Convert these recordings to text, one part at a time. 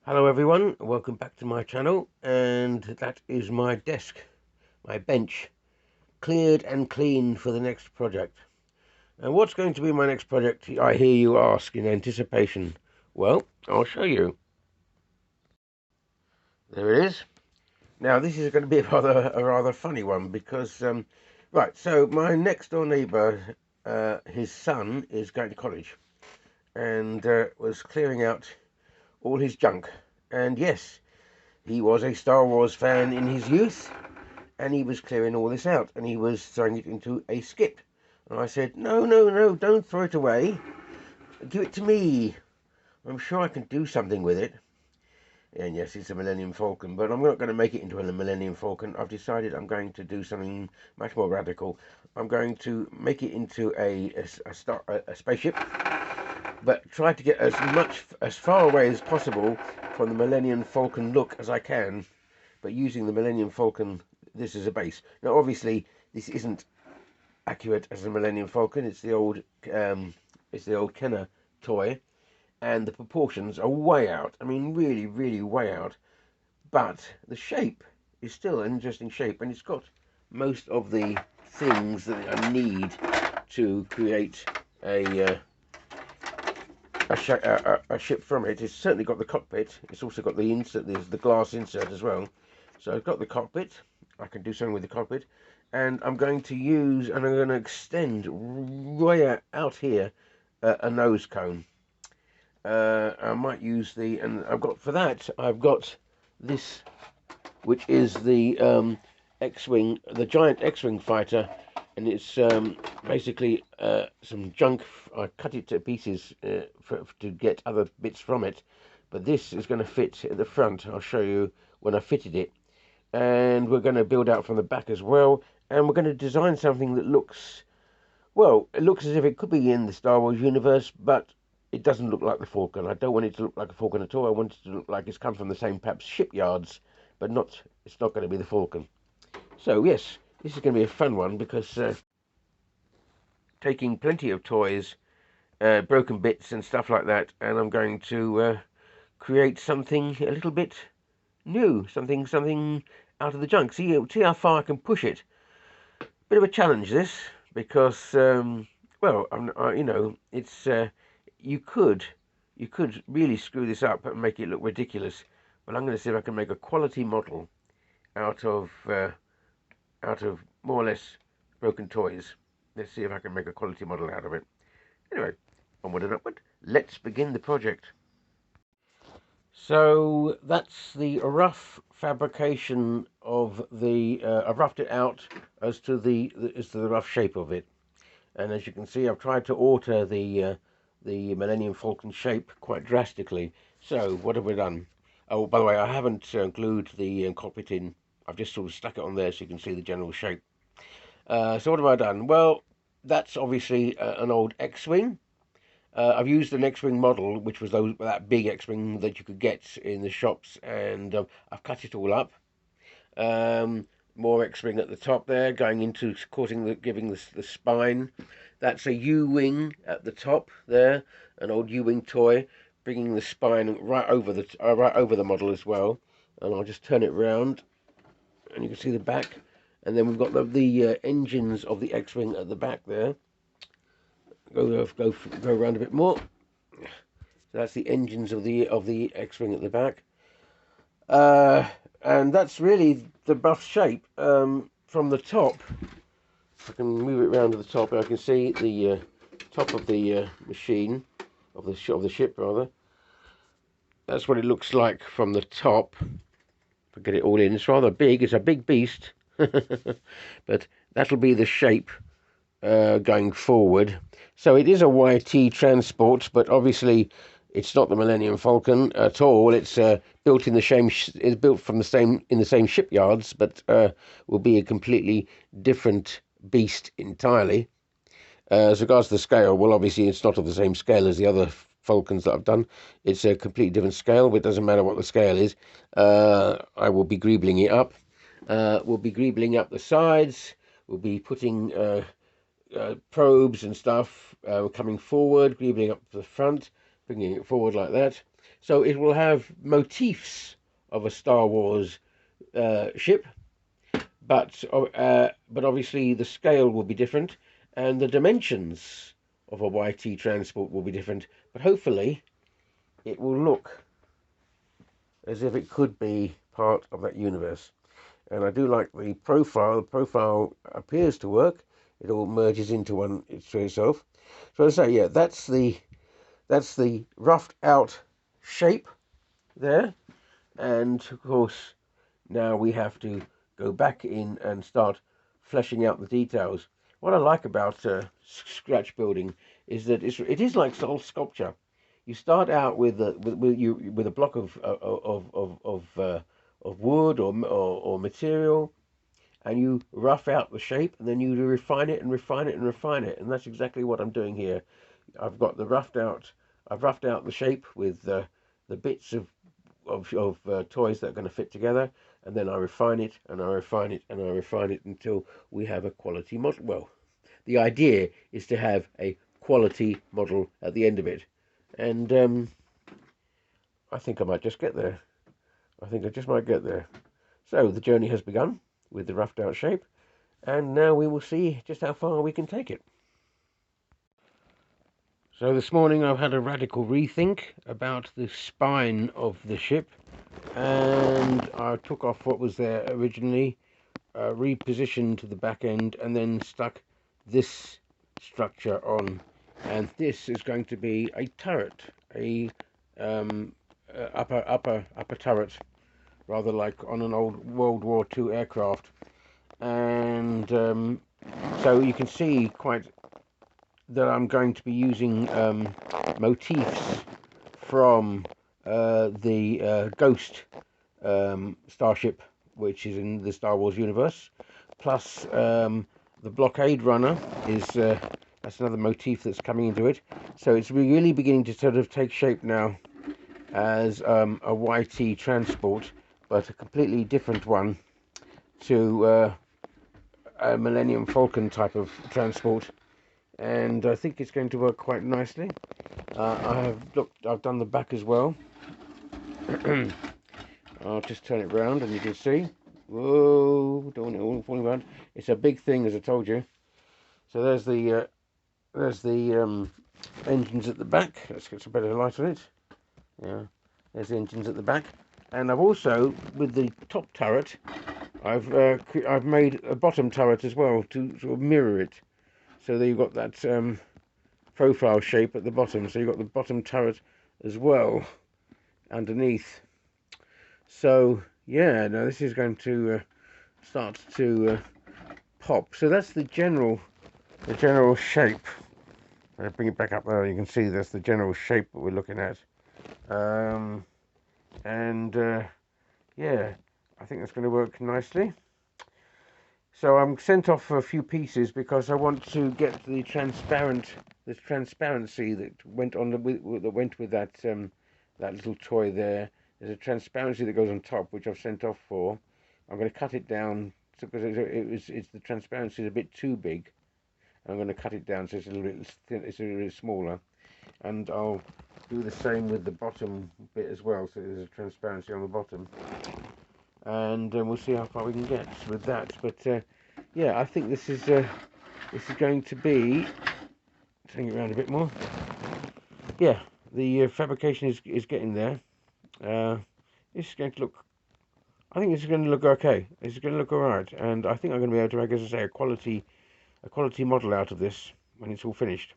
Hello everyone, welcome back to my channel, and that is my desk, my bench, cleared and clean for the next project. And what's going to be my next project, I hear you ask in anticipation. Well, I'll show you. There it is. Now this is going to be a rather funny one because, right, so my next door neighbour, his son is going to college and was clearing out all his junk. And yes, he was a Star Wars fan in his youth, and he was clearing all this out, and he was throwing it into a skip. And I said, no, no, no, don't throw it away. Give it to me. I'm sure I can do something with it. And yes, it's a Millennium Falcon, but I'm not going to make it into a Millennium Falcon. I've decided I'm going to do something much more radical. I'm going to make it into a spaceship, but try to get as far away as possible from the Millennium Falcon look as I can, but using the Millennium Falcon this is a base. Now obviously this isn't accurate as a Millennium Falcon. It's the old Kenner toy, and the proportions are way out. I mean, really, really way out. But the shape is still an interesting shape, and it's got most of the things that I need to create a ship from it. It's certainly got the cockpit. It's also got the insert. There's the glass insert as well. So I've got the cockpit. I can do something with the cockpit, and I'm going to extend way out here a nose cone. I might use and I've got this, which is the X-wing, the giant X-wing fighter, and it's basically some junk. I cut it to pieces to get other bits from it, but this is going to fit at the front. I'll show you when I fitted it, and we're going to build out from the back as well, and we're going to design something that looks, well, it looks as if it could be in the Star Wars universe, but it doesn't look like the Falcon. I don't want it to look like a Falcon at all. I want it to look like it's come from the same perhaps shipyards, but it's not going to be the Falcon. So yes, this is going to be a fun one because taking plenty of toys, broken bits and stuff like that, and I'm going to create something a little bit new, something out of the junk. See how far I can push it. Bit of a challenge this, because well, it's you could really screw this up and make it look ridiculous. But I'm going to see if I can make a quality model out of more or less broken toys. Let's see if I can make a quality model out of it. Anyway, onward and upward. Let's begin the project. So that's the rough fabrication of the. I've roughed it out as to the rough shape of it, and as you can see, I've tried to alter the Millennium Falcon shape quite drastically. So what have we done? Oh, by the way, I haven't glued the cockpit in. I've just sort of stuck it on there so you can see the general shape. So what have I done? Well, that's obviously an old X-wing. I've used an X-wing model, which was that big X-wing that you could get in the shops, and I've cut it all up. More X-wing at the top there, going into giving the spine. That's a U-wing at the top there, an old U-wing toy, bringing the spine right over the model as well. And I'll just turn it round, and you can see the back. And then we've got the engines of the X-wing at the back there. Go around a bit more. So that's the engines of the X-wing at the back, and that's really the buff shape. From the top, I can move it around to the top, and I can see the top of the machine of the ship rather. That's what it looks like from the top. If I get it all in, it's rather big. It's a big beast, but that'll be the shape going forward. So it is a YT transport, but obviously it's not the Millennium Falcon at all. It's built in the same. It's built from in the same shipyards, but will be a completely different beast entirely. As regards to the scale, well, obviously it's not of the same scale as the other Falcons that I've done. It's a completely different scale, but it doesn't matter what the scale is. I will be greebling it up. We'll be greebling up the sides. We'll be putting probes and stuff coming forward, greebling up to the front, bringing it forward like that. So it will have motifs of a Star Wars ship, but obviously the scale will be different, and the dimensions of a YT transport will be different. But hopefully, it will look as if it could be part of that universe. And I do like the profile. The profile appears to work. It all merges into one to itself. So as I say, yeah, that's the roughed out shape there. And of course, now we have to go back in and start fleshing out the details. What I like about scratch building is that it is like old sculpture. You start out with a block of wood or material, and you rough out the shape, and then you refine it and refine it and refine it, and that's exactly what I'm doing here. I've got the roughed out. I've roughed out the shape with the bits of toys that are going to fit together, and then I refine it and I refine it and I refine it until we have a quality model. Well, the idea is to have a quality model at the end of it, and I think I might just get there. I think I just might get there. So the journey has begun with the roughed out shape, and now we will see just how far we can take it. So this morning I've had a radical rethink about the spine of the ship, and I took off what was there originally, repositioned the back end, and then stuck this structure on. And this is going to be a turret, a upper turret, rather like on an old World War II aircraft. And so you can see quite that I'm going to be using motifs from the Ghost starship, which is in the Star Wars universe, plus the blockade runner is that's another motif that's coming into it. So it's really beginning to sort of take shape now as a YT transport, but a completely different one to a Millennium Falcon type of transport. And I think it's going to work quite nicely. I've done the back as well. I'll just turn it round and you can see. Whoa, don't want it all falling around. It's a big thing, as I told you. So there's the engines at the back. Let's get some better light on it. Yeah, there's the engines at the back. And I've also, with the top turret, I've made a bottom turret as well to sort of mirror it. So there you've got that profile shape at the bottom. So you've got the bottom turret as well underneath. So yeah, now this is going to start to pop. So that's the general shape. I'll bring it back up there. You can see that's the general shape that we're looking at. And yeah, I think that's going to work nicely. So I'm sent off for a few pieces because I want to get the transparency that went with that that little toy there. There's a transparency that goes on top, which I've sent off for. I'm going to cut it down because it's the transparency is a bit too big. I'm going to cut it down so it's a little bit thin, it's a little bit smaller, and I'll do the same with the bottom bit as well. So there's a transparency on the bottom, and we'll see how far we can get with that. But yeah, I think this is going to be. Turning it around a bit more. Yeah, the fabrication is getting there. This is going to look. I think this is going to look okay. It's going to look alright, and I think I'm going to be able to make, as I say, a quality model out of this when it's all finished.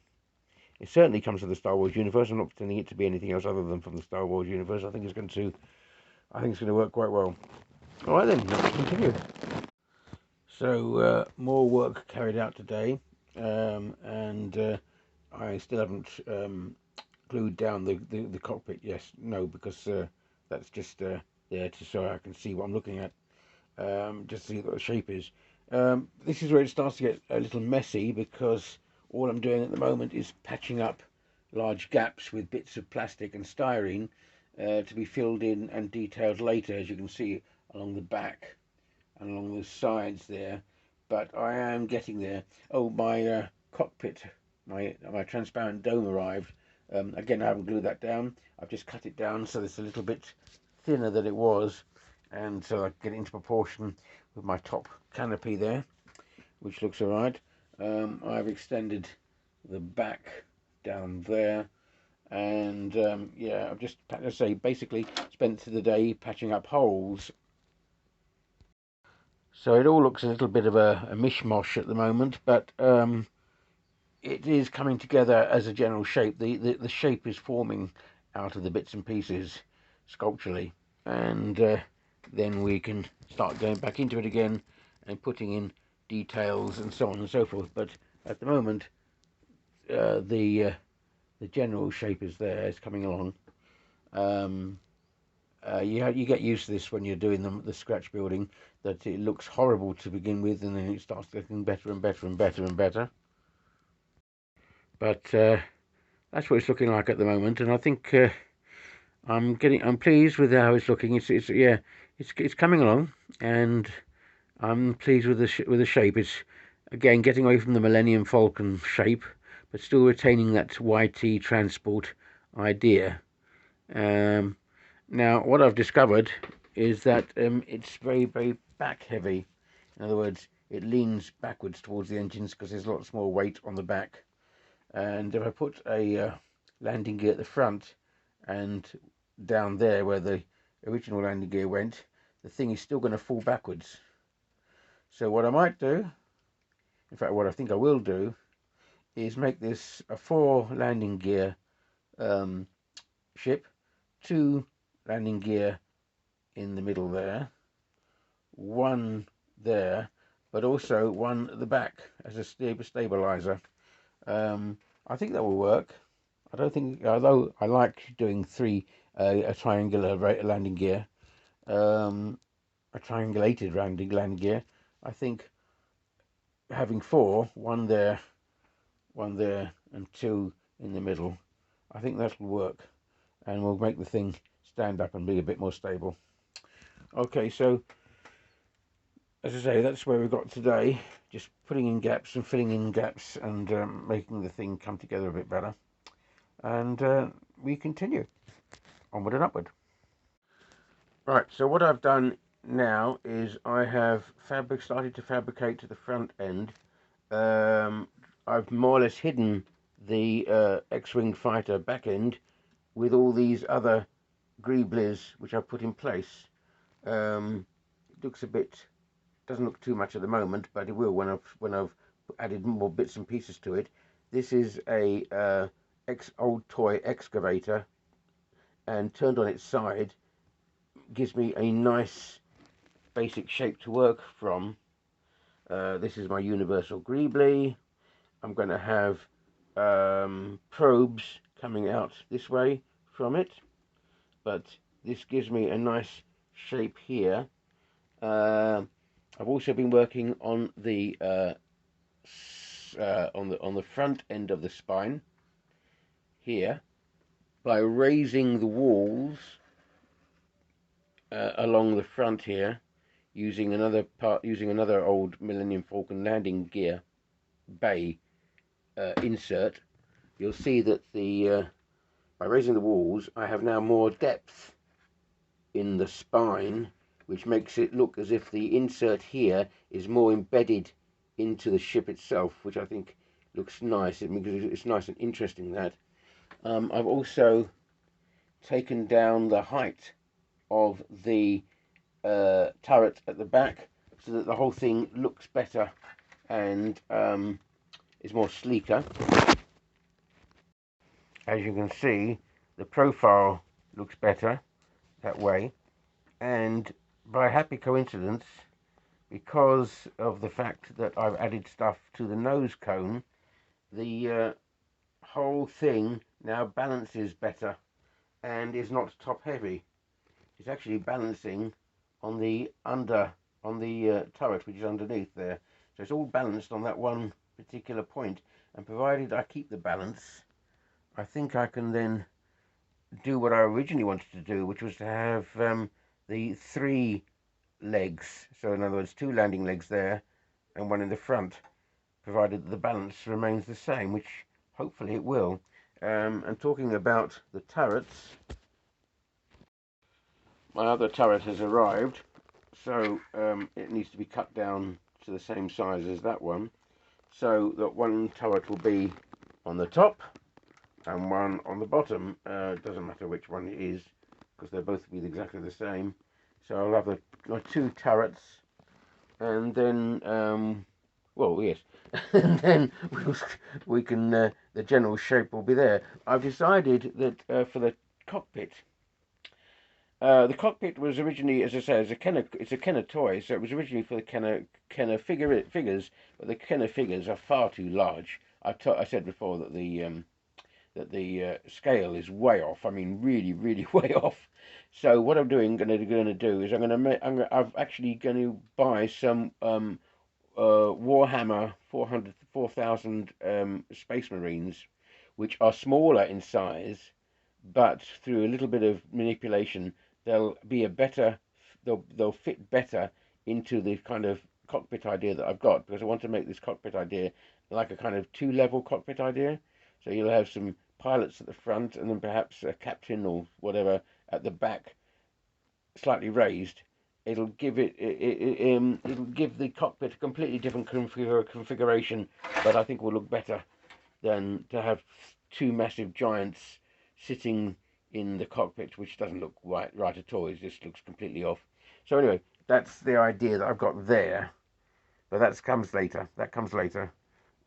It certainly comes from the Star Wars universe. I'm not pretending it to be anything else other than from the Star Wars universe. I think it's going to work quite well. All right then, let's continue. So more work carried out today, and I still haven't glued down the cockpit. Yes, no, because that's just there so I can see what I'm looking at, just to see what the shape is. This is where it starts to get a little messy because all I'm doing at the moment is patching up large gaps with bits of plastic and styrene to be filled in and detailed later, as you can see along the back and along the sides there. But I am getting there. Oh, my cockpit, my transparent dome arrived, Again, I haven't glued that down. I've just cut it down so it's a little bit thinner than it was, and so I get it into proportion with my top canopy there, which looks alright. I've extended the back down there, and yeah, I've just, as I say, basically spent the day patching up holes. So it all looks a little bit of a mishmash at the moment, but it is coming together as a general shape. The shape is forming out of the bits and pieces sculpturally, and then we can start going back into it again and putting in details and so on and so forth. But at the moment, the general shape is there. It's coming along. Um, you get used to this when you're doing the scratch building, that it looks horrible to begin with, and then it starts getting better and better and better and better. But that's what it's looking like at the moment, and I think I'm pleased with how it's looking. It's yeah, it's coming along, and I'm pleased with the shape. It's again getting away from the Millennium Falcon shape, but still retaining that YT transport idea. Um, Now, what I've discovered is that it's very back heavy. In other words, it leans backwards towards the engines because there's lots more weight on the back. And if I put a landing gear at the front and down there where the original landing gear went, the thing is still going to fall backwards. So what I might do, in fact what I think I will do, is make this a 4 landing gear ship, 2 landing gear in the middle there, 1 there, but also 1 at the back as a stabilizer. I think that will work. I don't think, although I like doing 3, a triangular landing gear, a triangulated landing gear. I think having 4, 1 there, 1 there, and 2 in the middle, I think that'll work, and will make the thing stand up and be a bit more stable. Okay, so as I say, that's where we've got today. Just putting in gaps and filling in gaps and making the thing come together a bit better. And we continue onward and upward. Right, so what I've done now is I have started to fabricate to the front end. I've more or less hidden the X-Wing fighter back end with all these other greeblies which I've put in place. It looks a bit, doesn't look too much at the moment, but it will when I've added more bits and pieces to it. This is a old toy excavator, and turned on its side gives me a nice basic shape to work from. This is my universal greebly. I'm going to have probes coming out this way from it, but this gives me a nice shape here. I've also been working on the on the front end of the spine here by raising the walls along the front here using another old Millennium Falcon landing gear bay insert. You'll see that the by raising the walls I have now more depth in the spine, which makes it look as if the insert here is more embedded into the ship itself, which I think looks nice. It's nice and interesting. That I've also taken down the height of the turret at the back so that the whole thing looks better and is more sleeker. As you can see, the profile looks better that way, and by happy coincidence, because of the fact that I've added stuff to the nose cone, the whole thing now balances better and is not top heavy. It's actually balancing on the turret, which is underneath there. So it's all balanced on that one particular point, and provided I keep the balance, I think I can then do what I originally wanted to do, which was to have the 3 legs. So in other words, 2 landing legs there and 1 in the front, provided that the balance remains the same, which hopefully it will. And talking about the turrets, my other turret has arrived, so it needs to be cut down to the same size as that one, so that one turret will be on the top and one on the bottom. Doesn't matter which one it is, because they'll both be exactly the same. So I'll have my two turrets, and then well, yes, and then we can the general shape will be there. I've decided that for the cockpit. The cockpit was originally, as I say, it's a Kenner toy, so it was originally for the Kenner figures, but the Kenner figures are far too large. I said before that the scale is way off. I mean, really, really way off. So what I'm going to do is I'm actually going to buy some Warhammer 4000 Space Marines, which are smaller in size, but through a little bit of manipulation, they'll be a better, they'll fit better into the kind of cockpit idea that I've got, because I want to make this cockpit idea like a kind of two-level cockpit idea. So you'll have some pilots at the front, and then perhaps a captain or whatever at the back, slightly raised. It'll give it'll give the cockpit a completely different configuration, but I think will look better than to have two massive giants sitting in the cockpit, which doesn't look right at all. It just looks completely off. So anyway, that's the idea that I've got there, but that comes later. That comes later.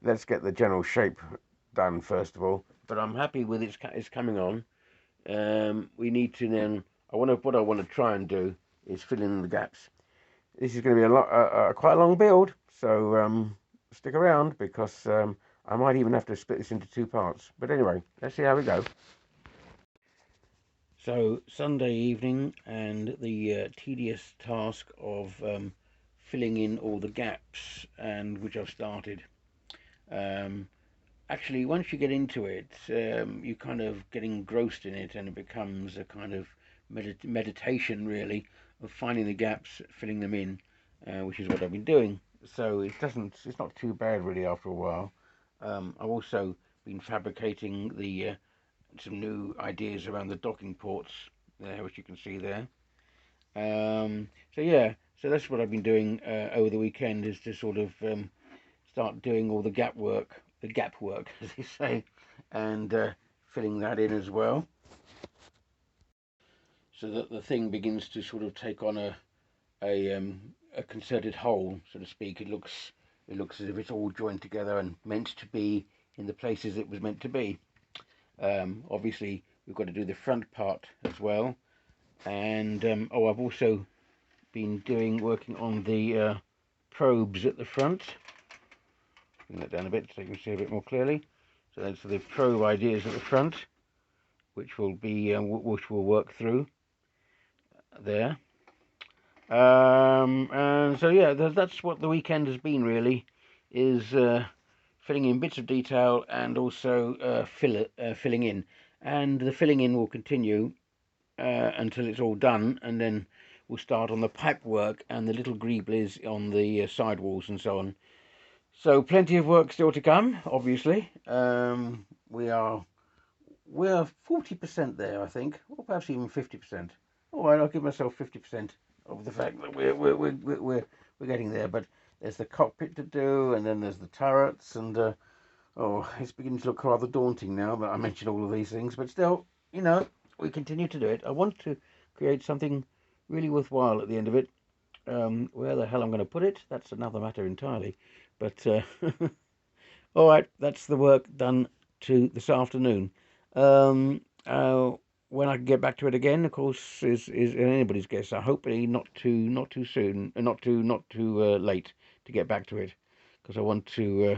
Let's get the general shape done first of all. But I'm happy with it's coming on. We need to then. What I want to try and do is fill in the gaps. This is going to be quite a long build, so stick around, because I might even have to split this into two parts. But anyway, let's see how we go. So Sunday evening, and the tedious task of filling in all the gaps, and which I've started. Actually, once you get into it, you kind of get engrossed in it, and it becomes a kind of meditation, really, of finding the gaps, filling them in, which is what I've been doing. So it's not too bad really after a while. I've also been fabricating some new ideas around the docking ports there, which you can see there. So yeah, so that's what I've been doing over the weekend, is to sort of start doing all the gap work, as they say, and filling that in as well, so that the thing begins to sort of take on a concerted whole, so to speak. It looks as if it's all joined together and meant to be in the places it was meant to be. Obviously, we've got to do the front part as well, and I've also been working on the probes at the front. Bring that down a bit so you can see a bit more clearly. So that's the probe ideas at the front, which will work through there. And so yeah, that's what the weekend has been really, is filling in bits of detail, and also filling in. And the filling in will continue until it's all done, and then we'll start on the pipe work and the little greeblies on the sidewalls and so on. So plenty of work still to come, obviously. We're 40% there, I think, or perhaps even 50%. All right, I'll give myself 50% of the fact that we're getting there. But there's the cockpit to do, and then there's the turrets, and it's beginning to look rather daunting now that I mentioned all of these things. But still, we continue to do it. I want to create something really worthwhile at the end of it. Where the hell I'm going to put it, that's another matter entirely. But all right, that's the work done to this afternoon. When I can get back to it again, of course, is anybody's guess. I hope not too soon, not too late to get back to it, because I want to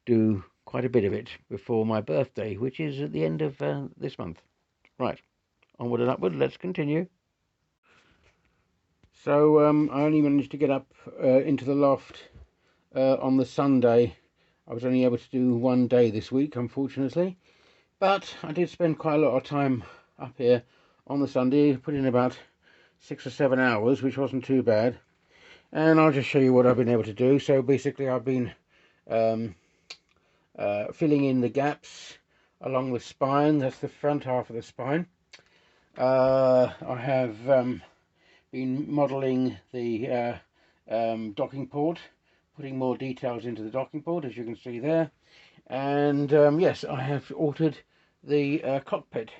do quite a bit of it before my birthday, which is at the end of this month. Right, onward and upward. Let's continue. So I only managed to get up into the loft on the Sunday. I was only able to do one day this week, unfortunately, but I did spend quite a lot of time up here on the Sunday, put in about 6 or 7 hours, which wasn't too bad. And I'll just show you what I've been able to do. So basically I've been filling in the gaps. along the spine. That's the front half of the spine. I have been modelling the docking port, putting more details into the docking port, as you can see there. And yes, I have altered the cockpit.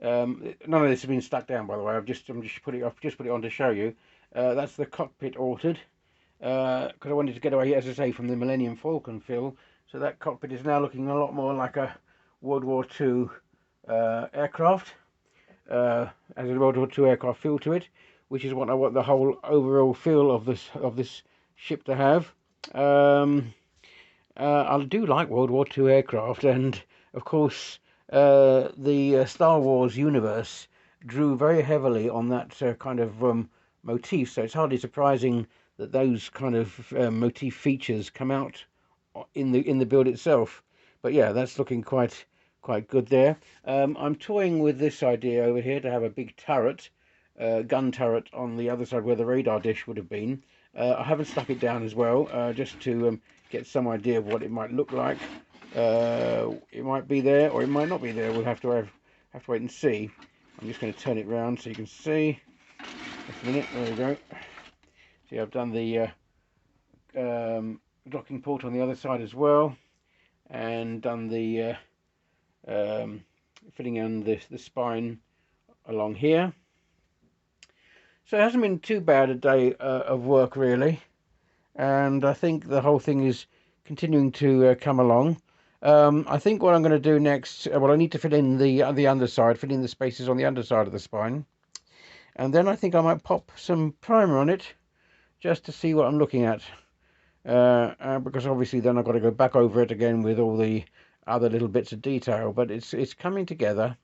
None of this has been stuck down, by the way. I've just put it on to show you. That's the cockpit altered because I wanted to get away, as I say, from the Millennium Falcon feel. So that cockpit is now looking a lot more like a World War II aircraft. Has a World War II aircraft feel to it, which is what I want the whole overall feel of this ship to have. I do like World War II aircraft, and of course, the Star Wars universe drew very heavily on that kind of motif. So it's hardly surprising that those kind of motif features come out in the build itself. But yeah, that's looking quite good there. I'm toying with this idea over here to have a big turret, gun turret on the other side where the radar dish would have been. I haven't stuck it down as well, just to get some idea of what it might look like. It might be there or it might not be there. We'll have to wait and see. I'm just going to turn it round so you can see. Just a minute. There we go. See, I've done the docking port on the other side as well, and done the filling in the spine along here. So it hasn't been too bad a day of work really, and I think the whole thing is continuing to come along. I think what I'm going to do next, well, I need to fill in the underside, fill in the spaces on the underside of the spine, and then I think I might pop some primer on it just to see what I'm looking at, because obviously then I've got to go back over it again with all the other little bits of detail. But it's coming together.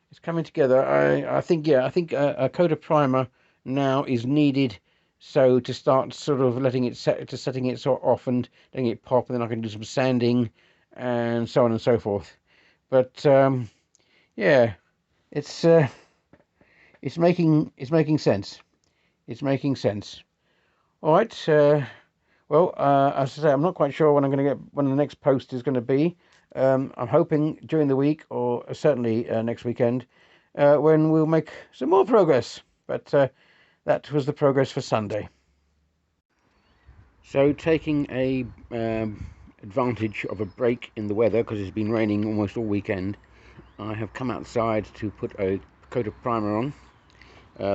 It's coming together. I think a coat of primer now is needed, so to start sort of letting it setting it sort of off and letting it pop, and then I can do some sanding and so on and so forth. But yeah, it's making sense. It's making sense. All right. Well, as I say, I'm not quite sure when the next post is going to be. I'm hoping during the week, or certainly next weekend, when we'll make some more progress. But that was the progress for Sunday. So, taking a advantage of a break in the weather, because it's been raining almost all weekend, I have come outside to put a coat of primer on.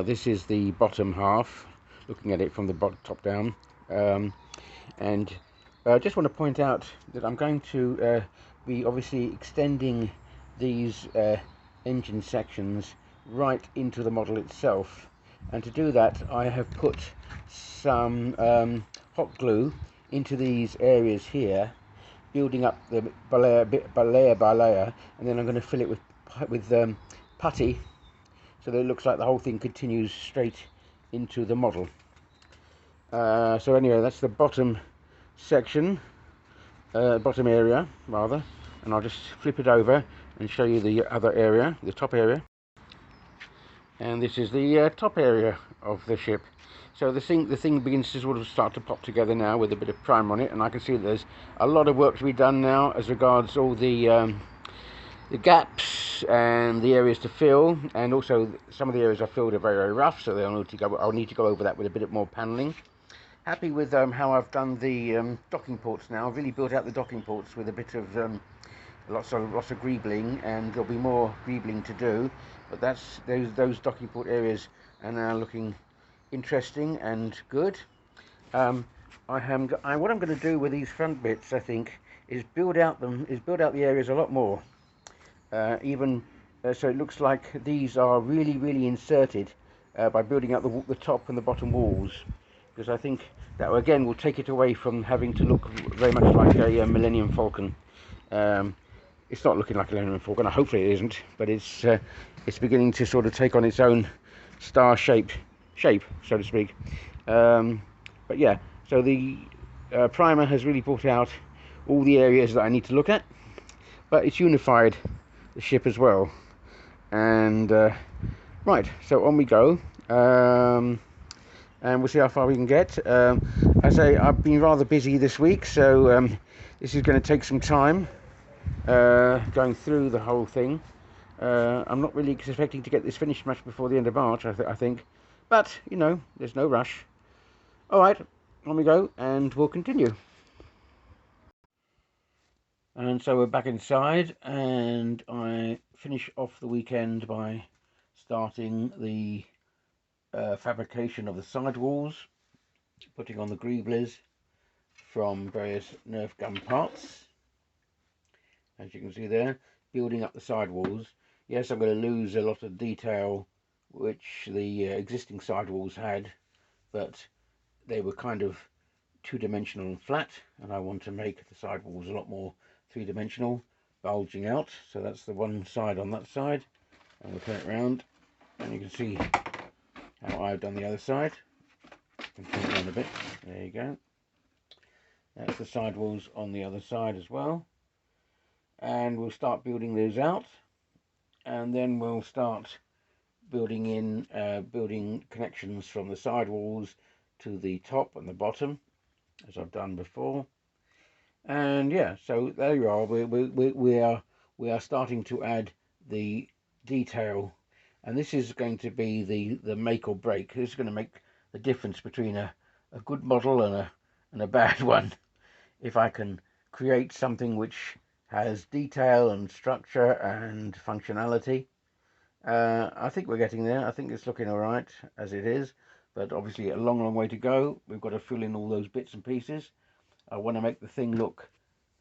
This is the bottom half, looking at it from the top down. And I just want to point out that I'm going to be obviously extending these engine sections right into the model itself, and to do that I have put some hot glue into these areas here, building up the layer by layer, and then I'm going to fill it with putty, so that it looks like the whole thing continues straight into the model. So anyway, that's the bottom section, bottom area rather, and I'll just flip it over and show you the other area, the top area. And this is the top area of the ship. So the thing begins to sort of start to pop together now with a bit of primer on it, and I can see that there's a lot of work to be done now as regards all the gaps and the areas to fill, and also some of the areas I filled are very rough, so I'll need to go over that with a bit more paneling. Happy with how I've done the docking ports now. I've really built out the docking ports with a bit of lots of greebling, and there'll be more greebling to do. But that's those docking port areas are now looking interesting and good. What I'm going to do with these front bits, I think, is build out the areas a lot more. So it looks like these are really inserted by building out the top and the bottom walls, because I think that again will take it away from having to look very much like a Millennium Falcon. It's not looking like a Millennium Falcon, hopefully it isn't, but it's beginning to sort of take on its own star shape, so to speak. But yeah, so the primer has really brought out all the areas that I need to look at, but it's unified the ship as well. And right, so on we go. And we'll see how far we can get. I say I've been rather busy this week, so this is going to take some time. going through the whole thing. I'm not really expecting to get this finished much before the end of March, I think. But, you know, there's no rush. All right, on we go, and we'll continue. And so we're back inside, and I finish off the weekend by starting the fabrication of the sidewalls, putting on the greeblers from various Nerf gun parts, as you can see there, building up the sidewalls. Yes, I'm going to lose a lot of detail which the existing sidewalls had, but they were kind of two-dimensional and flat, and I want to make the sidewalls a lot more three-dimensional, bulging out. So that's the one side on that side, and we'll turn it around, and you can see how I've done the other side. I can turn it around a bit. There you go. That's the sidewalls on the other side as well, and we'll start building those out, and then we'll start building in building connections from the sidewalls to the top and the bottom, as I've done before. And yeah, so there you are. We are starting to add the detail, and this is going to be the make or break. This is going to make the difference between a good model and a bad one. If I can create something which has detail and structure and functionality, I think we're getting there. I think it's looking all right as it is, but obviously a long way to go. We've got to fill in all those bits and pieces. I want to make the thing look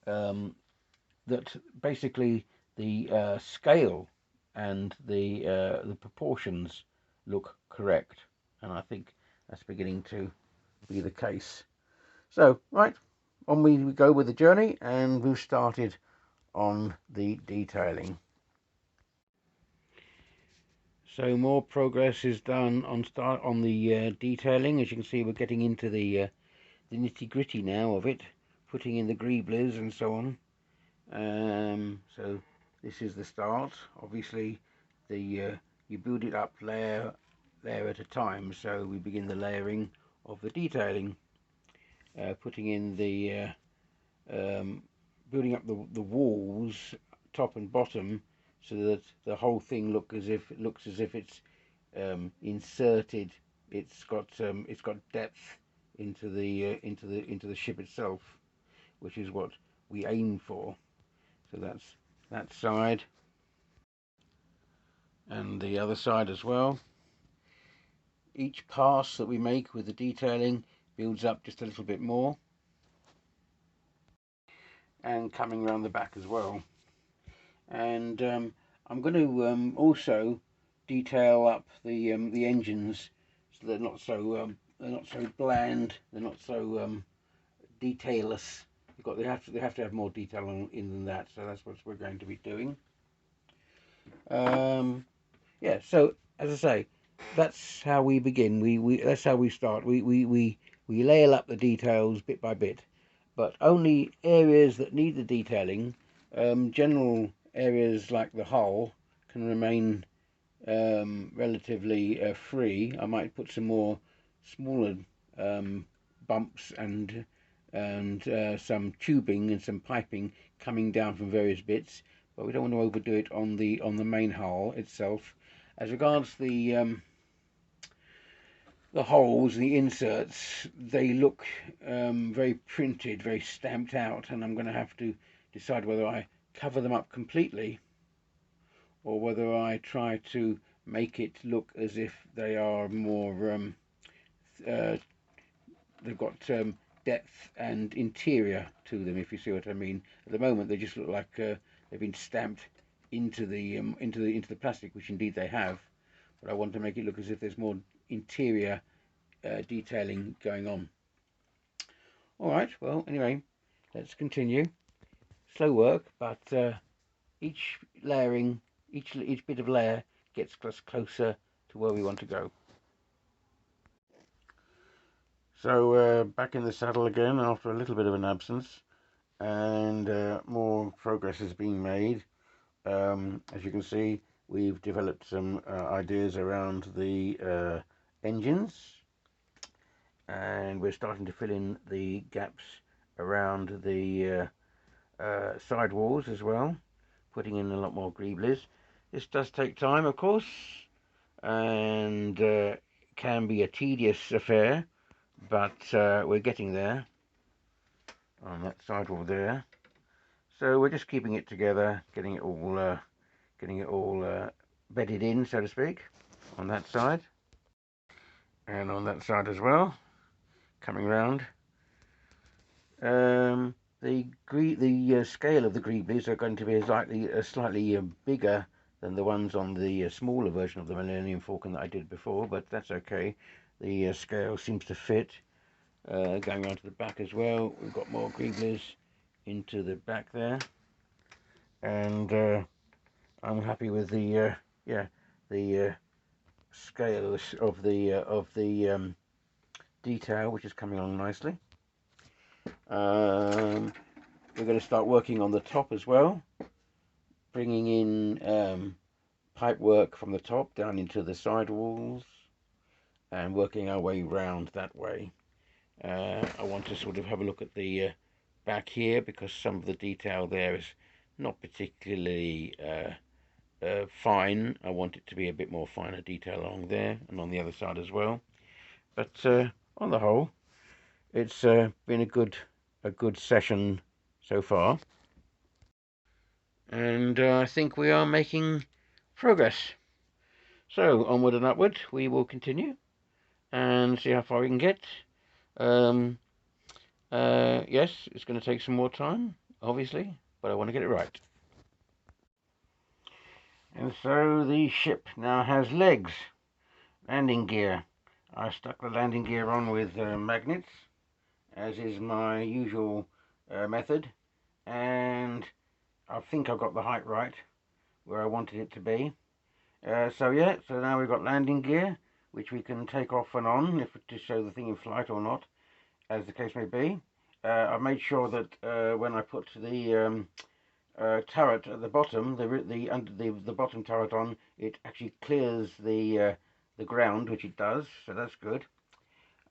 that basically the scale and the proportions look correct, and I think that's beginning to be the case. So right, on we go with the journey, and we've started on the detailing. So more progress is done on the detailing. As you can see, we're getting into the nitty gritty now of it, putting in the greeblers and so on. So this is the start. Obviously, the you build it up layer at a time. So we begin the layering of the detailing, putting in the building up the walls, top and bottom, so that the whole thing looks as if it's inserted. It's got depth into the ship itself, which is what we aim for. So that's that side, and the other side as well. Each pass that we make with the detailing builds up just a little bit more, and coming around the back as well. And I'm going to also detail up the engines, so they're not so bland, they're not so detailless. They have to have more detail in than that. So that's what we're going to be doing. Yeah. So as I say, that's how we begin. That's how we start. We layer up the details bit by bit, but only areas that need the detailing. General areas like the hull can remain relatively free. I might put some more smaller bumps and some tubing and some piping coming down from various bits, but we don't want to overdo it on the main hull itself. As regards the holes and the inserts, they look very printed, very stamped out, and I'm going to have to decide whether I cover them up completely or whether I try to make it look as if they are more uh, they've got depth and interior to them, if you see what I mean. At the moment, they just look like they've been stamped into the plastic, which indeed they have. But I want to make it look as if there's more interior detailing going on. All right. Well, anyway, let's continue. Slow work, but each layering, each bit of layer gets us closer to where we want to go. So back in the saddle again after a little bit of an absence, and more progress is being made. As you can see, we've developed some ideas around the engines, and we're starting to fill in the gaps around the sidewalls as well, putting in a lot more greeblies. This does take time, of course, and can be a tedious affair, but we're getting there on that sidewall there. So we're just keeping it together, getting it all bedded in, so to speak, on that side, and on that side as well, coming round. The scale of the greeblies are going to be slightly bigger than the ones on the smaller version of the Millennium Falcon that I did before, but that's okay. The scale seems to fit. Going on to the back as well, we've got more greeblies into the back there, and I'm happy with the scale of the detail, which is coming along nicely. We're going to start working on the top as well, bringing in pipe work from the top down into the sidewalls and working our way round that way. I want to sort of have a look at the back here, because some of the detail there is not particularly fine. I want it to be a bit more finer detail along there and on the other side as well. But on the whole, it's been a good session so far, and I think we are making progress. So onward and upward, we will continue and see how far we can get. Yes, it's going to take some more time, obviously, but I want to get it right. And so the ship now has legs, landing gear. I stuck the landing gear on with magnets, as is my usual method, and I think I've got the height right where I wanted it to be. So now we've got landing gear, which we can take off and on to show the thing in flight or not, as the case may be. I've made sure that when I put the turret at the bottom, the bottom turret on, it actually clears the ground, which it does, so that's good.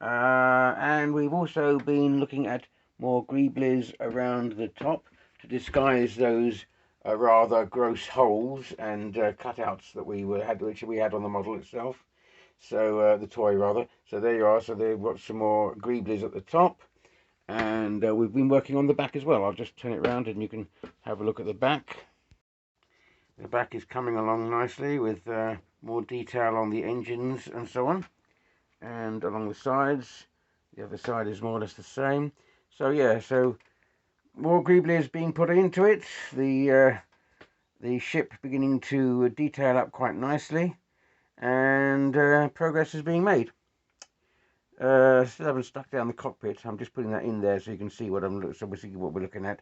And we've also been looking at more greeblies around the top to disguise those rather gross holes and cutouts that which we had on the model itself. So the toy rather. So there you are. So they've got some more greeblies at the top, and we've been working on the back as well. I'll just turn it around and you can have a look at the back. The back is coming along nicely with more detail on the engines and so on, and along the sides. The other side is more or less the same. So yeah, so more greeblies being put into it. The ship beginning to detail up quite nicely, and progress is being made. Still haven't stuck down the cockpit. I'm just putting that in there so you can see what we're looking at.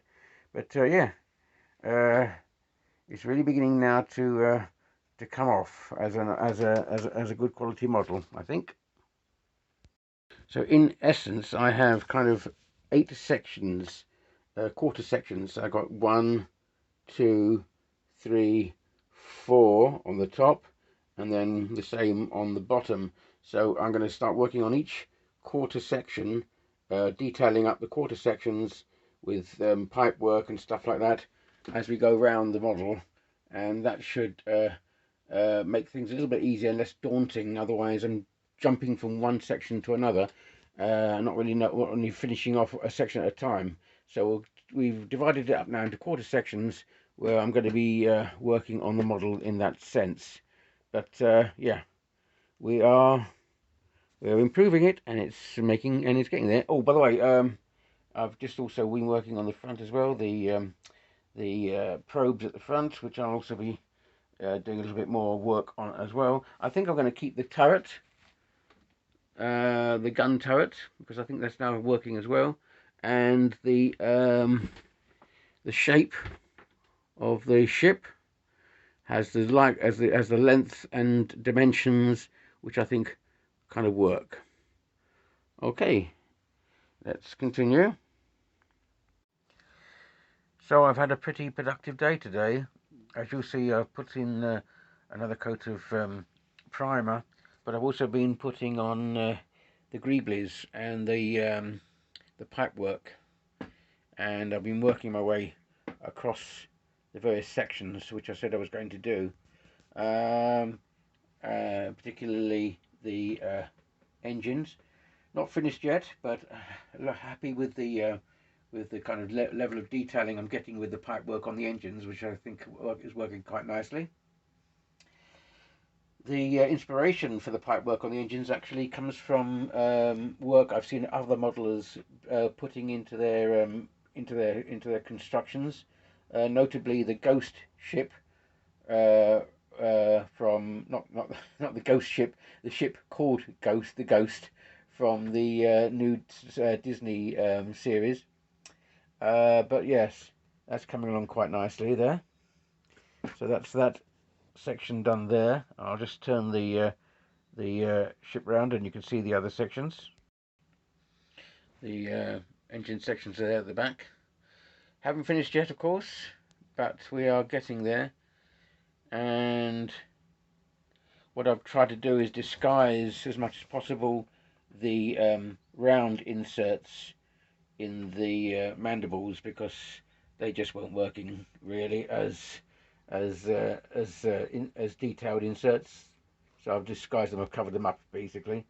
But yeah, it's really beginning now to come off as a good quality model, I think. So in essence, I have kind of 8 sections, quarter sections. I got 1, 2, 3, 4 on the top, and then the same on the bottom. So I'm going to start working on each quarter section, detailing up the quarter sections with pipe work and stuff like that as we go round the model, and that should make things a little bit easier and less daunting. Otherwise I'm jumping from one section to another, not only finishing off a section at a time. So we've divided it up now into quarter sections where I'm going to be working on the model in that sense. But yeah, we're improving it, and it's getting there. Oh, by the way, I've just also been working on the front as well, the probes at the front, which I'll also be doing a little bit more work on as well. I think I'm going to keep the turret, the gun turret, because I think that's now working as well, and the shape of the ship has the length and dimensions, which I think kind of work. Okay, let's continue. So I've had a pretty productive day today. As you'll see, I've put in another coat of primer, but I've also been putting on the greeblies and the pipe work, and I've been working my way across the various sections, which I said I was going to do. Um, Particularly the engines. Not finished yet, but happy with the kind of level of detailing I'm getting with the pipe work on the engines, which I think is working quite nicely. The inspiration for the pipe work on the engines actually comes from work I've seen other modelers putting into their constructions, notably the Ghost ship uh, from not the Ghost ship, the ship called Ghost, the Ghost from the new Disney series. But yes, that's coming along quite nicely there. So that's that section done there. I'll just turn the ship round, and you can see the other sections. The engine sections are there at the back. Haven't finished yet, of course, but we are getting there. And what I've tried to do is disguise as much as possible the round inserts in the mandibles, because they just weren't working really as detailed inserts. So I've disguised them. I've covered them up basically.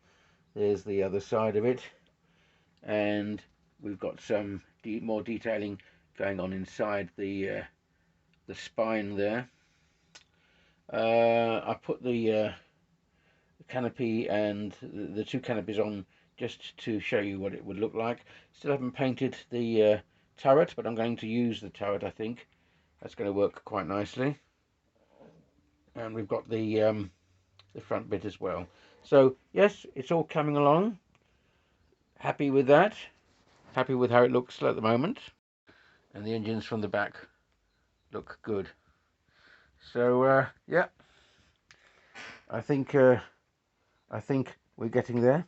There's the other side of it, and we've got some more detailing going on inside the spine there. I put the canopy and the two canopies on just to show you what it would look like. Still haven't painted the turret, but I'm going to use the turret. I think that's going to work quite nicely. And we've got the front bit as well. So yes, it's all coming along. Happy with that. Happy with how it looks at the moment. And the engines from the back look good. So yeah, I think we're getting there.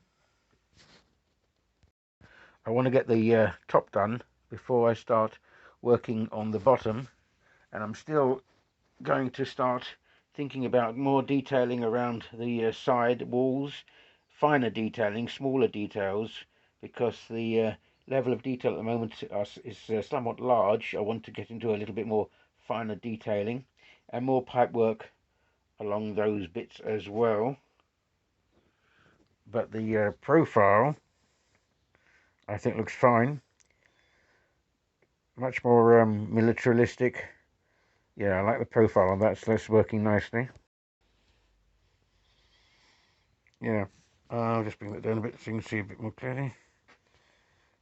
I want to get the top done before I start working on the bottom, and I'm still going to start thinking about more detailing around the side walls, finer detailing, smaller details, because the level of detail at the moment is somewhat large. I want to get into a little bit more finer detailing and more pipe work along those bits as well. But the profile I think looks fine, much more militaristic. Yeah, I like the profile on that, so that's working nicely. Yeah, I'll just bring that down a bit so you can see a bit more clearly.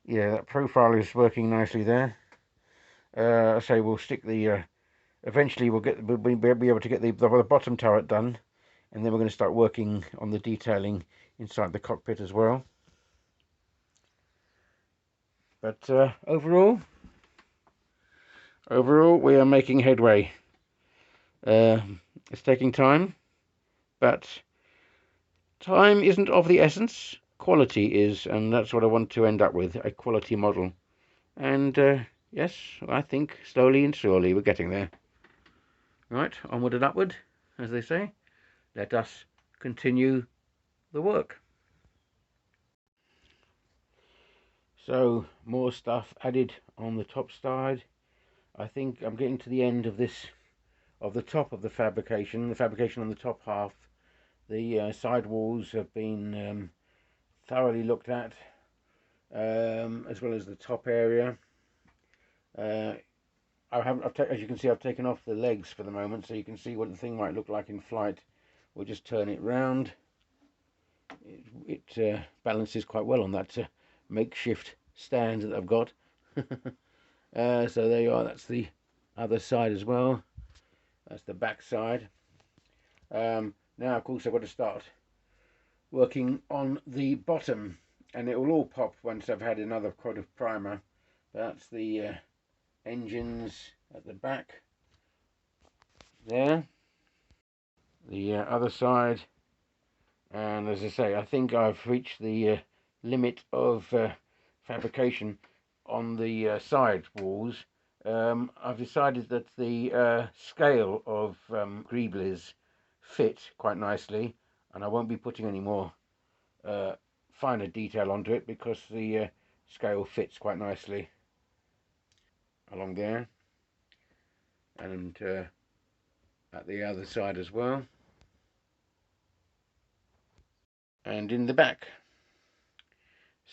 Yeah, that profile is working nicely there. I say we'll stick the. Eventually, we'll be able to get the bottom turret done, and then we're going to start working on the detailing inside the cockpit as well. But overall, we are making headway. It's taking time, but time isn't of the essence. Quality is, and that's what I want to end up with, a quality model. And yes, I think slowly and surely we're getting there. Right, onward and upward, as they say. Let us continue the work. So, more stuff added on the top side. I think I'm getting to the end of the top of the fabrication on the top half. The side walls have been thoroughly looked at, as well as the top area. As you can see, I've taken off the legs for the moment, so you can see what the thing might look like in flight. We'll just turn it round. It balances quite well on that makeshift stand that I've got. So there you are. That's the other side as well. That's the back side. Now, of course, I've got to start working on the bottom, and it will all pop once I've had another coat of primer. That's the engines at the back there. The other side, and as I say, I think I've reached the limit of fabrication on the side walls. I've decided that the scale of greeblies fit quite nicely, and I won't be putting any more finer detail onto it, because the scale fits quite nicely along there. and at the other side as well, and in the back.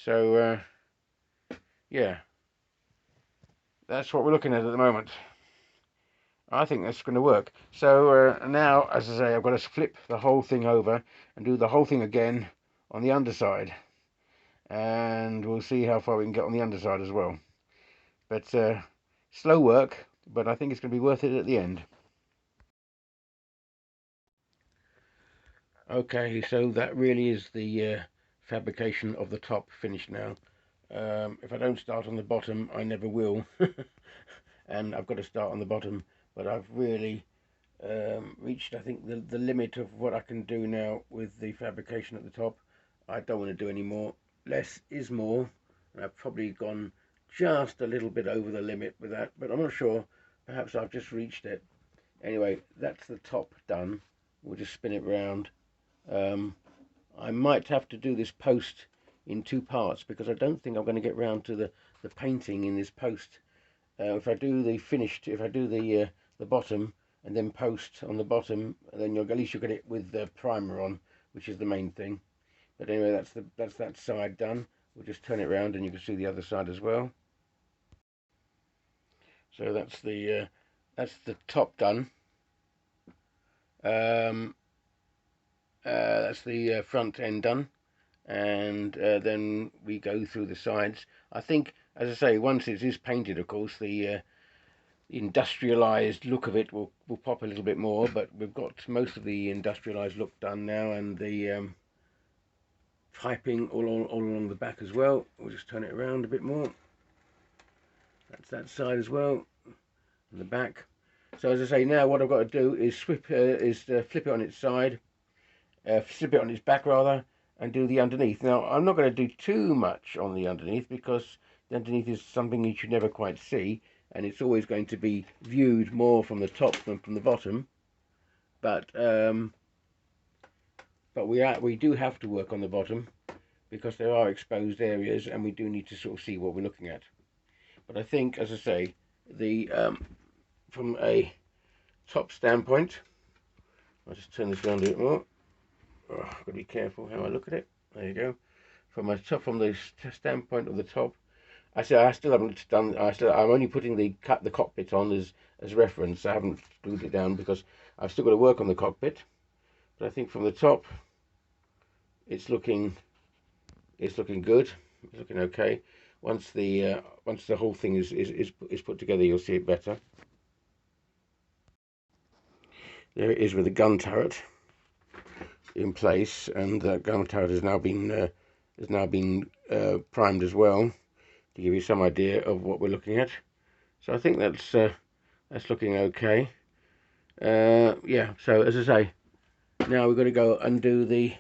So yeah, that's what we're looking at the moment. I think that's going to work. So now, as I say, I've got to flip the whole thing over and do the whole thing again on the underside, and we'll see how far we can get on the underside as well. But slow work, but I think it's going to be worth it at the end. Okay, so that really is the fabrication of the top finished now. If I don't start on the bottom, I never will. And I've got to start on the bottom, but I've really reached, I think, the limit of what I can do now with the fabrication at the top. I don't want to do any more. Less is more, and I've probably gone just a little bit over the limit with that, but I'm not sure. Perhaps I've just reached it. Anyway, that's the top done. We'll just spin it round. I might have to do this post in two parts because I don't think I'm going to get round to the painting in this post. If I do the finished, if I do the bottom and then post on the bottom, then at least you'll get it with the primer on, which is the main thing. But anyway, that's that side done. We'll just turn it around and you can see the other side as well. So that's the top done. That's the front end done, and then we go through the sides. I think, as I say, once it is painted, of course, the industrialized look of it will pop a little bit more, but we've got most of the industrialized look done now, and the piping all along the back as well. We'll just turn it around a bit more. That's that side as well, and the back. So as I say, now what I've got to do is flip it on its side, flip it on its back rather, and do the underneath. Now I'm not going to do too much on the underneath because the underneath is something you should never quite see, and it's always going to be viewed more from the top than from the bottom. But we do have to work on the bottom because there are exposed areas, and we do need to sort of see what we're looking at. But I think, as I say, the from a top standpoint, I'll just turn this around a bit more. Oh, I've got to be careful how I look at it. There you go. From the standpoint of the top, I still haven't done. I'm only putting the cockpit on as reference. I haven't glued it down because I've still got to work on the cockpit. But I think from the top, it's looking good. It's looking okay. Once the whole thing is put together, you'll see it better. There it is with the gun turret in place, and the gun turret has now been primed as well to give you some idea of what we're looking at. So I think that's looking okay. Yeah. So as I say, now we've got to go undo the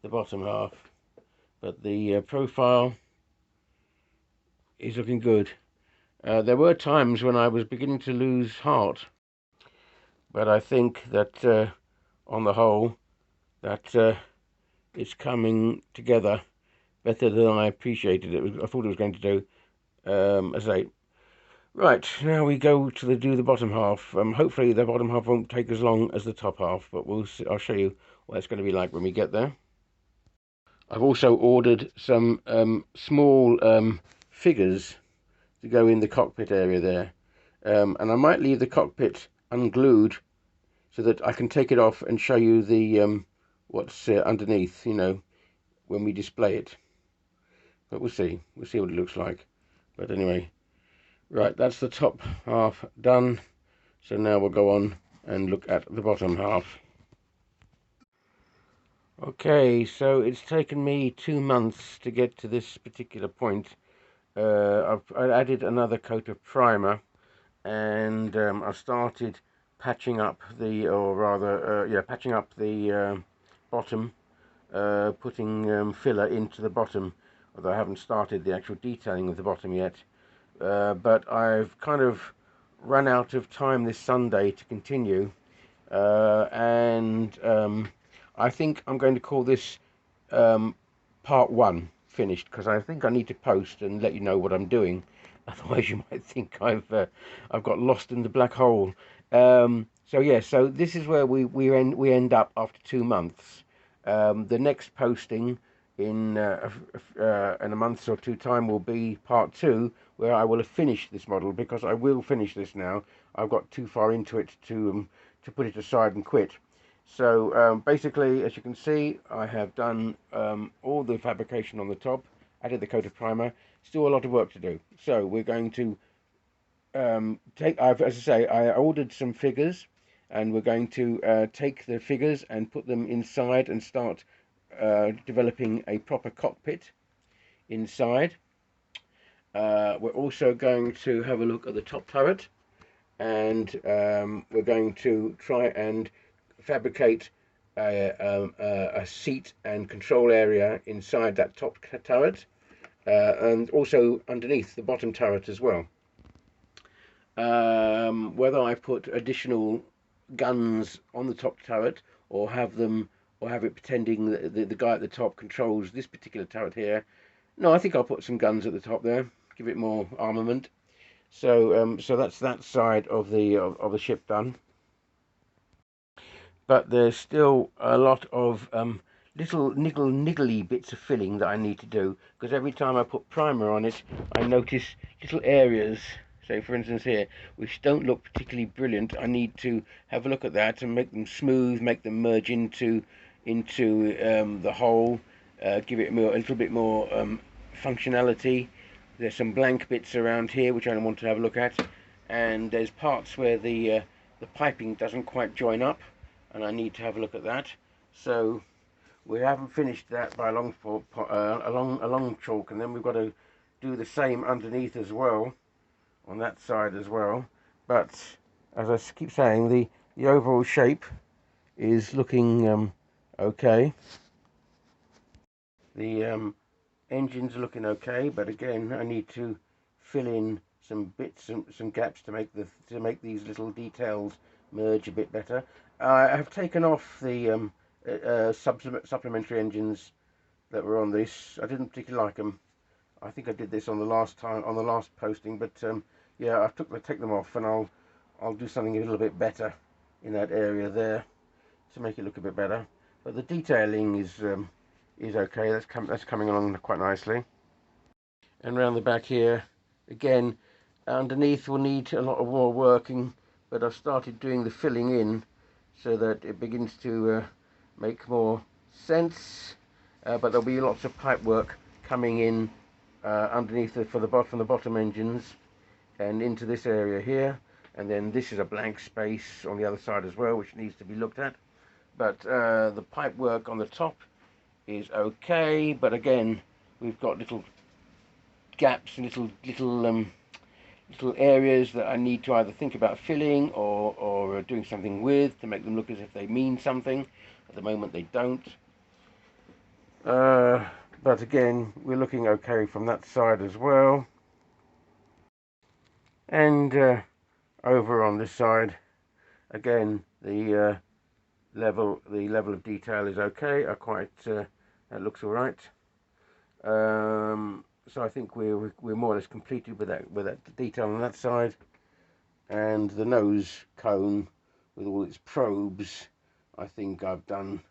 bottom half, but the profile is looking good. There were times when I was beginning to lose heart, but I think that on the whole, that it's coming together better than I appreciated it. I thought it was going to do. As I say, right now we go to do the bottom half. Hopefully the bottom half won't take as long as the top half, but we'll see. I'll show you what it's going to be like when we get there. I've also ordered some small figures to go in the cockpit area there, and I might leave the cockpit unglued so that I can take it off and show you the what's underneath, when we display it. But we'll see what it looks like. But anyway, right, that's the top half done. So now we'll go on and look at the bottom half. Okay, so it's taken me 2 months to get to this particular point. I added another coat of primer, and I started patching up patching up the bottom, putting filler into the bottom, although I haven't started the actual detailing of the bottom yet. But I've kind of run out of time this Sunday to continue, and I think I'm going to call this part one finished, because I think I need to post and let you know what I'm doing. Otherwise, you might think I've got lost in the black hole. So yeah, so this is where we end up after 2 months. The next posting in a month or two time will be part two, where I will have finished this model, because I will finish this now. I've got too far into it to put it aside and quit. So basically, as you can see, I have done all the fabrication on the top, added the coat of primer. Still a lot of work to do. So we're going to as I say, I ordered some figures, and we're going to take the figures and put them inside and start developing a proper cockpit inside. We're also going to have a look at the top turret, and we're going to try and fabricate a seat and control area inside that top turret, and also underneath the bottom turret as well. Whether I put additional guns on the top turret, or have it pretending that the guy at the top controls this particular turret here. No, I think I'll put some guns at the top there, give it more armament. So that's that side of the ship done. But there's still a lot of little niggly bits of filling that I need to do, because every time I put primer on it, I notice little areas, say for instance here, which don't look particularly brilliant. I need to have a look at that and make them smooth, make them merge into the whole, give it a little bit more functionality. There's some blank bits around here which I want to have a look at, and there's parts where the piping doesn't quite join up, and I need to have a look at that. So we haven't finished that by a long chalk, and then we've got to do the same underneath as well, on that side as well. But as I keep saying, the overall shape is looking okay. The engines are looking okay, but again, I need to fill in some bits, some gaps to make these little details merge a bit better. I have taken off the supplementary engines that were on this. I didn't particularly like them. I think I did this on the last posting, but yeah, take them off, and I'll do something a little bit better in that area there to make it look a bit better. But the detailing is okay. That's coming along quite nicely. And around the back here, again, underneath will need a lot of more working, but I've started doing the filling in so that it begins to make more sense. But there'll be lots of pipe work coming in underneath from the bottom engines and into this area here, and then this is a blank space on the other side as well, which needs to be looked at. But the pipe work on the top is okay, but again, we've got little gaps and little areas that I need to either think about filling or doing something with to make them look as if they mean something. At the moment they don't. But again, we're looking okay from that side as well. And over on this side, again, the level of detail is okay. That looks all right. So I think we're more or less completed with that detail on that side, and the nose cone with all its probes. I think I've done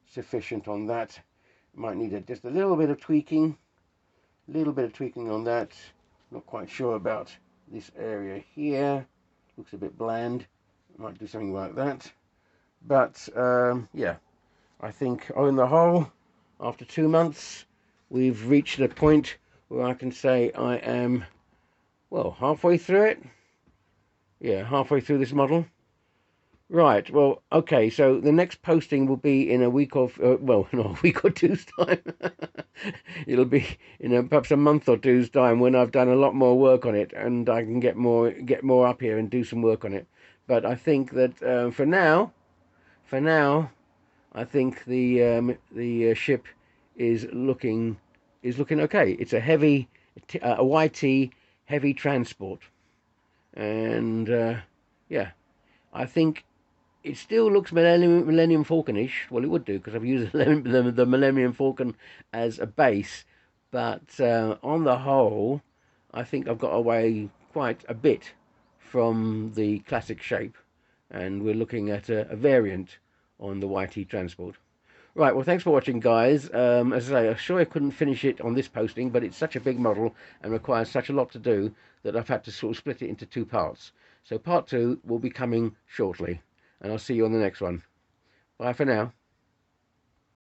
sufficient on that. Might need just a little bit of tweaking, on that. Not quite sure about this area here. Looks a bit bland. Might do something like that. But yeah, I think on the whole, after 2 months, we've reached a point where I can say I am, well, halfway through it. Yeah, halfway through this model. Right, well, okay, so the next posting will be in a week of, well, not a week or two's time. It'll be in perhaps a month or two's time, when I've done a lot more work on it, and I can get more up here and do some work on it. But I think that for now, I think the ship is looking okay. It's a heavy, a YT heavy transport, and yeah, I think it still looks Millennium Falconish. Well, it would do, because I've used the Millennium Falcon as a base. But on the whole, I think I've got away quite a bit from the classic shape, and we're looking at a variant on the YT Transport. Right, well, thanks for watching, guys. As I say, I'm sure I couldn't finish it on this posting, but it's such a big model and requires such a lot to do that I've had to sort of split it into two parts. So part two will be coming shortly, and I'll see you on the next one. Bye for now.